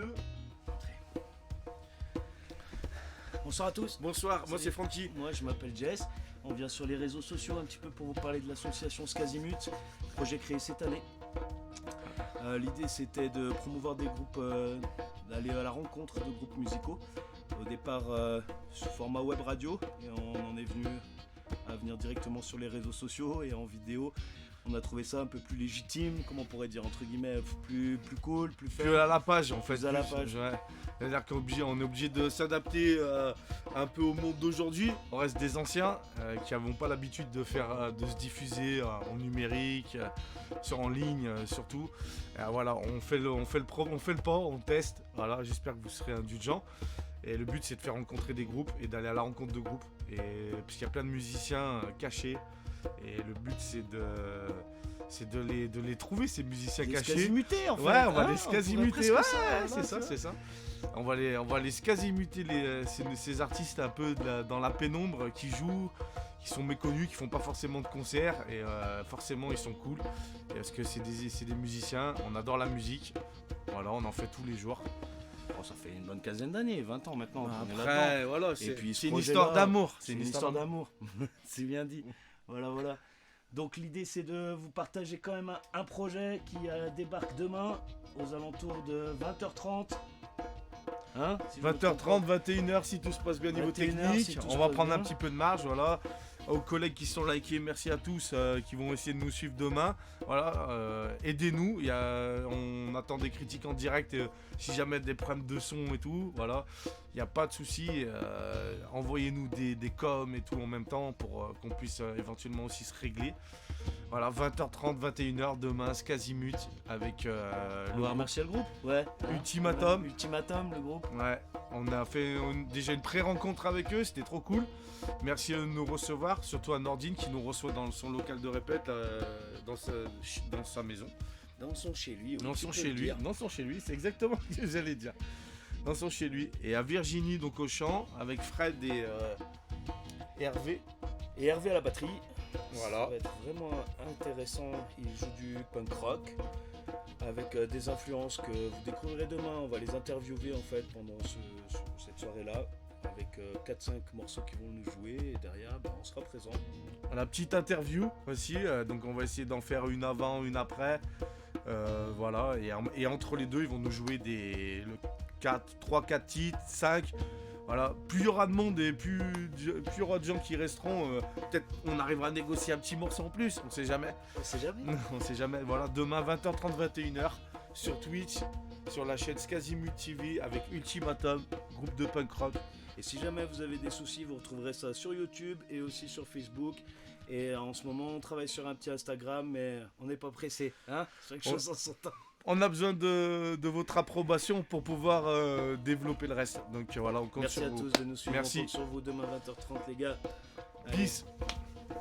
2. Bonsoir à tous. Bonsoir, moi c'est Francky. Moi je m'appelle Jess. On vient sur les réseaux sociaux un petit peu pour vous parler de l'association Skazimut, projet créé cette année. L'idée c'était de promouvoir des groupes, d'aller à la rencontre de groupes musicaux. Au départ sous format web radio et on en est venu à venir directement sur les réseaux sociaux et en vidéo. On a trouvé ça un peu plus légitime, comment on pourrait dire, entre guillemets, plus cool, plus fun. Plus à la page en fait. Plus à la page. Ouais. C'est-à-dire qu'on est obligé de s'adapter un peu au monde d'aujourd'hui. On reste des anciens qui n'avons pas l'habitude de se diffuser en numérique, en ligne surtout. Voilà, on fait le pas, on teste. Voilà, j'espère que vous serez indulgents. Et le but c'est de faire rencontrer des groupes et d'aller à la rencontre de groupes. Puisqu'il y a plein de musiciens cachés. Et le but c'est de les trouver, ces musiciens cachés. Skazimuter en fait. Ouais, on va les skazimuter. Ouais, c'est ça, ça. c'est ça. On va les skazimuter ces artistes un peu dans la pénombre qui jouent, qui sont méconnus, qui font pas forcément de concerts et forcément ils sont cool. Parce que c'est des musiciens, on adore la musique. Voilà, on en fait tous les jours. Oh, ça fait une bonne quinzaine d'années, 20 ans maintenant. Après, voilà, et puis c'est une histoire d'amour. C'est une histoire d'amour. C'est bien dit. Voilà. Donc l'idée c'est de vous partager quand même un projet qui débarque demain aux alentours de 20h30. Hein, si 20h30, 21h si tout se passe bien niveau technique. Si on va prendre un petit peu de marge, voilà. Aux collègues qui sont likés, merci à tous qui vont essayer de nous suivre demain. Voilà, aidez-nous. On attend des critiques en direct. Si jamais des problèmes de son et tout, voilà, il n'y a pas de souci. Envoyez-nous des coms et tout en même temps pour qu'on puisse éventuellement aussi se régler. Voilà, 20h30, 21h demain, Skazimut avec on va remercier le groupe. Ouais. Ultimatum. Ultimatum, le groupe. Ouais, on a fait déjà une pré-rencontre avec eux, c'était trop cool. Merci de nous recevoir, surtout à Nordine qui nous reçoit dans son local de répète, dans sa maison. Dans son chez lui. Dans son chez lui, c'est exactement ce que j'allais dire. Dans son chez lui. Et à Virginie, donc au chant, avec Fred et Hervé. Et Hervé à la batterie. Voilà. Ça va être vraiment intéressant. Il joue du punk rock avec des influences que vous découvrirez demain. On va les interviewer en fait pendant cette soirée-là avec 4-5 morceaux qui vont nous jouer et derrière on sera présent. La petite interview aussi, donc on va essayer d'en faire une avant, une après. Voilà, et entre les deux, ils vont nous jouer 3-4 titres, 5. Voilà, plus il y aura de monde et plus il y aura de gens qui resteront, peut-être on arrivera à négocier un petit morceau en plus, on sait jamais. On sait jamais. On sait jamais. Voilà, demain 20h30, 21h sur Twitch, sur la chaîne Skazimut TV avec Ultimatum, groupe de punk rock. Et si jamais vous avez des soucis, vous retrouverez ça sur YouTube et aussi sur Facebook. Et en ce moment, on travaille sur un petit Instagram, mais on n'est pas pressé. Hein, chaque chose en son temps. On a besoin de votre approbation pour pouvoir développer le reste. Donc voilà, on compte Merci sur à vous. tous de nous suivre. Merci. On compte sur vous demain 20h30 les gars. Peace. Allez.